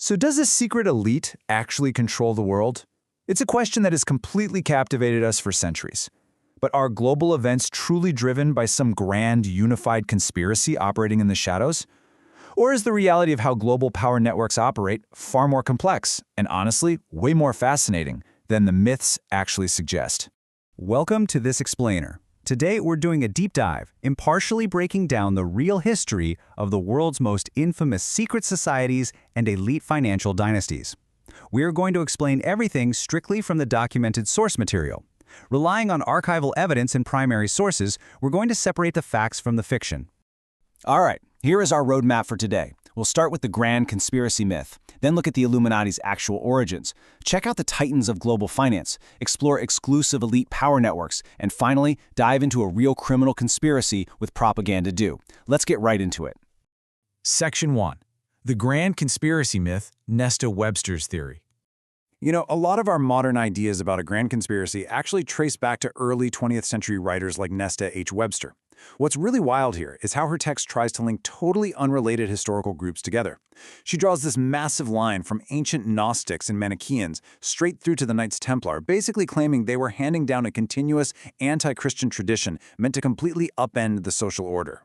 So does a secret elite actually control the world? It's a question that has completely captivated us for centuries. But are global events truly driven by some grand, unified conspiracy operating in the shadows? Or is the reality of how global power networks operate far more complex and, honestly, way more fascinating than the myths actually suggest? Welcome to This Explainer. Today we're doing a deep dive, impartially breaking down the real history of the world's most infamous secret societies and elite financial dynasties. We're going to explain everything strictly from the documented source material. Relying on archival evidence and primary sources, we're going to separate the facts from the fiction. All right, here is our roadmap for today. We'll start with the grand conspiracy myth, then look at the Illuminati's actual origins, check out the titans of global finance, explore exclusive elite power networks, and finally, dive into a real criminal conspiracy with propaganda due. Let's get right into it. Section 1. The Grand Conspiracy Myth, Nesta Webster's Theory. You know, a lot of our modern ideas about a grand conspiracy actually trace back to early 20th century writers like Nesta H. Webster. What's really wild here is how her text tries to link totally unrelated historical groups together. She draws this massive line from ancient Gnostics and Manichaeans straight through to the Knights Templar, basically claiming they were handing down a continuous anti-Christian tradition meant to completely upend the social order.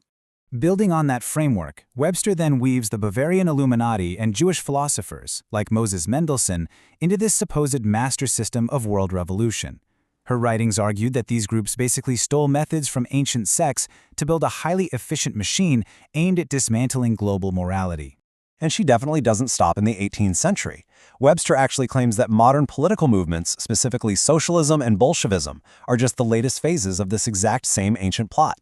Building on that framework, Webster then weaves the Bavarian Illuminati and Jewish philosophers, like Moses Mendelssohn, into this supposed master system of world revolution. Her writings argued that these groups basically stole methods from ancient sects to build a highly efficient machine aimed at dismantling global morality. And she definitely doesn't stop in the 18th century. Webster actually claims that modern political movements, specifically socialism and Bolshevism, are just the latest phases of this exact same ancient plot.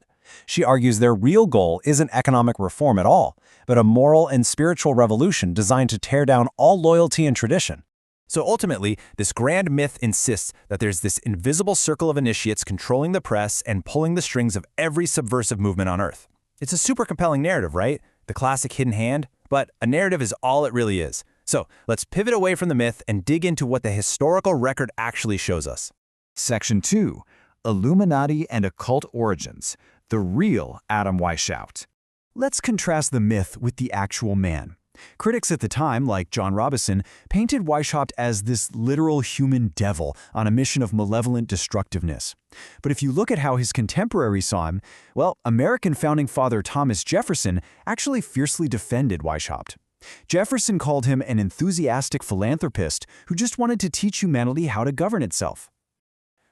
She argues their real goal isn't economic reform at all, but a moral and spiritual revolution designed to tear down all loyalty and tradition. So ultimately, this grand myth insists that there's this invisible circle of initiates controlling the press and pulling the strings of every subversive movement on Earth. It's a super compelling narrative, right? The classic hidden hand, but a narrative is all it really is. So let's pivot away from the myth and dig into what the historical record actually shows us. Section 2. Illuminati and Occult Origins. The real Adam Weishaupt. Let's contrast the myth with the actual man. Critics at the time, like John Robison, painted Weishaupt as this literal human devil on a mission of malevolent destructiveness. But if you look at how his contemporaries saw him, well, American founding father Thomas Jefferson actually fiercely defended Weishaupt. Jefferson called him an enthusiastic philanthropist who just wanted to teach humanity how to govern itself.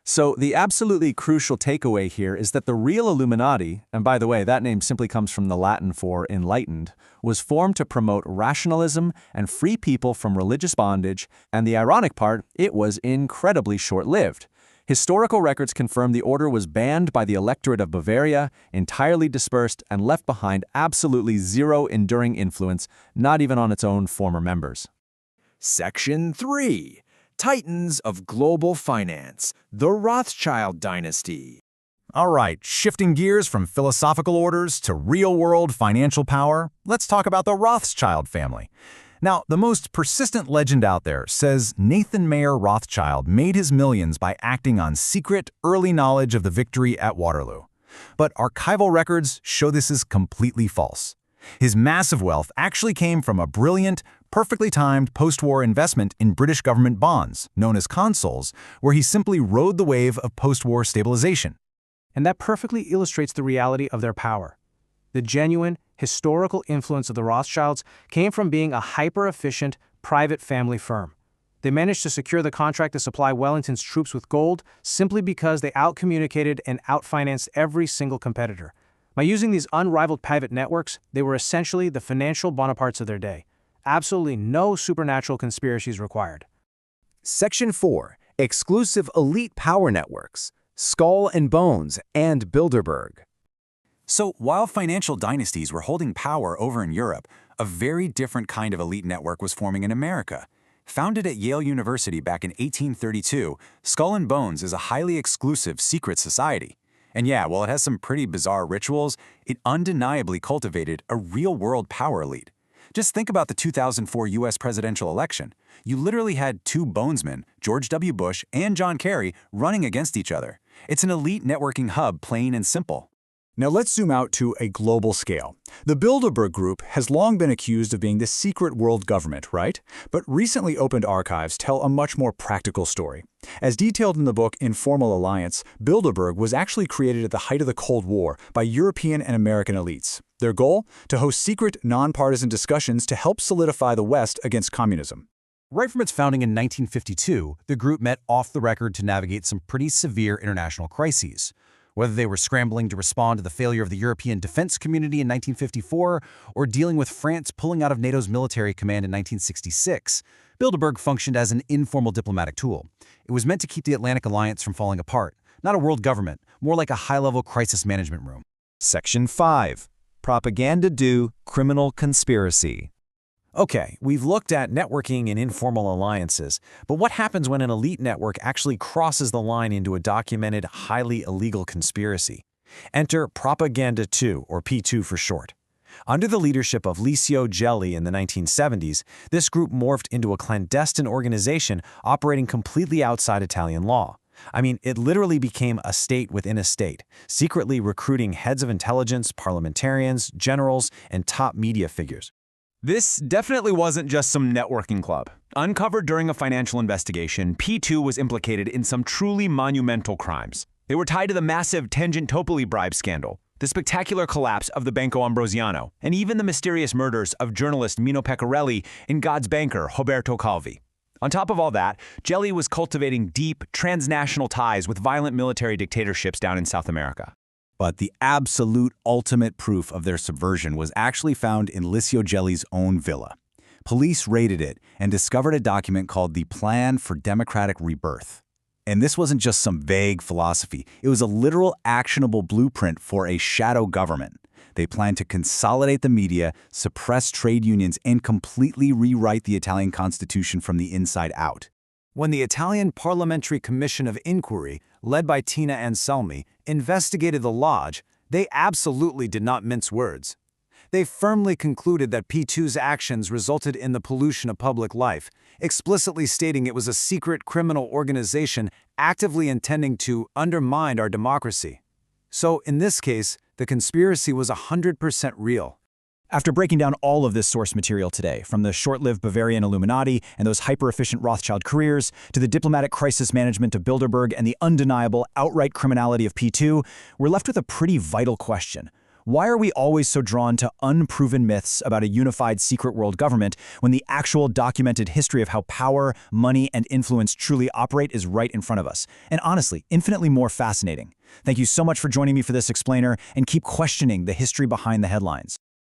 So the absolutely crucial takeaway here is that the real Illuminati, and by the way, that name simply comes from the Latin for enlightened, was formed to promote rationalism and free people from religious bondage, and the ironic part, it was incredibly short-lived. Historical records confirm the order was banned by the electorate of Bavaria, entirely dispersed, and left behind absolutely zero enduring influence, not even on its own former members. Section 3. Titans of Global Finance, the Rothschild Dynasty. All right, shifting gears from philosophical orders to real-world financial power, let's talk about the Rothschild family. Now, the most persistent legend out there says Nathan Mayer Rothschild made his millions by acting on secret, early knowledge of the victory at Waterloo. But archival records show this is completely false. His massive wealth actually came from a brilliant, perfectly timed post-war investment in British government bonds, known as consols, where he simply rode the wave of post-war stabilization. And that perfectly illustrates the reality of their power. The genuine, historical influence of the Rothschilds came from being a hyper-efficient, private family firm. They managed to secure the contract to supply Wellington's troops with gold simply because they outcommunicated and outfinanced every single competitor. By using these unrivaled private networks, they were essentially the financial Bonapartes of their day. Absolutely no supernatural conspiracies required. Section 4. Exclusive elite power networks, Skull and Bones and Bilderberg. So while financial dynasties were holding power over in Europe, a very different kind of elite network was forming in America. Founded at Yale University back in 1832, Skull and Bones is a highly exclusive secret society. And yeah, while it has some pretty bizarre rituals, it undeniably cultivated a real-world power elite. Just think about the 2004 U.S. presidential election. You literally had two bonesmen, George W. Bush and John Kerry, running against each other. It's an elite networking hub, plain and simple. Now let's zoom out to a global scale. The Bilderberg Group has long been accused of being the secret world government, right? But recently opened archives tell a much more practical story. As detailed in the book Informal Alliance, Bilderberg was actually created at the height of the Cold War by European and American elites. Their goal? To host secret, nonpartisan discussions to help solidify the West against communism. Right from its founding in 1952, the group met off the record to navigate some pretty severe international crises. Whether they were scrambling to respond to the failure of the European defense community in 1954 or dealing with France pulling out of NATO's military command in 1966, Bilderberg functioned as an informal diplomatic tool. It was meant to keep the Atlantic Alliance from falling apart, not a world government, more like a high-level crisis management room. Section 5. Propaganda do criminal conspiracy. Okay, we've looked at networking and informal alliances, but what happens when an elite network actually crosses the line into a documented, highly illegal conspiracy? Enter Propaganda 2, or P2 for short. Under the leadership of Licio Gelli in the 1970s, this group morphed into a clandestine organization operating completely outside Italian law. I mean, it literally became a state within a state, secretly recruiting heads of intelligence, parliamentarians, generals, and top media figures. This definitely wasn't just some networking club. Uncovered during a financial investigation, P2 was implicated in some truly monumental crimes. They were tied to the massive Tangentopoli bribe scandal, the spectacular collapse of the Banco Ambrosiano, and even the mysterious murders of journalist Mino Pecorelli and God's banker Roberto Calvi. On top of all that, Gelli was cultivating deep, transnational ties with violent military dictatorships down in South America. But the absolute ultimate proof of their subversion was actually found in Licio Gelli's own villa. Police raided it and discovered a document called the Plan for Democratic Rebirth. And this wasn't just some vague philosophy. It was a literal actionable blueprint for a shadow government. They planned to consolidate the media, suppress trade unions, and completely rewrite the Italian constitution from the inside out. When the Italian Parliamentary Commission of Inquiry, led by Tina Anselmi, investigated the lodge, they absolutely did not mince words. They firmly concluded that P2's actions resulted in the pollution of public life, explicitly stating it was a secret criminal organization actively intending to undermine our democracy. So, in this case, the conspiracy was 100% real. After breaking down all of this source material today, from the short-lived Bavarian Illuminati and those hyper-efficient Rothschild careers, to the diplomatic crisis management of Bilderberg and the undeniable, outright criminality of P2, we're left with a pretty vital question. Why are we always so drawn to unproven myths about a unified secret world government when the actual documented history of how power, money, and influence truly operate is right in front of us? And honestly, infinitely more fascinating. Thank you so much for joining me for this explainer, and keep questioning the history behind the headlines.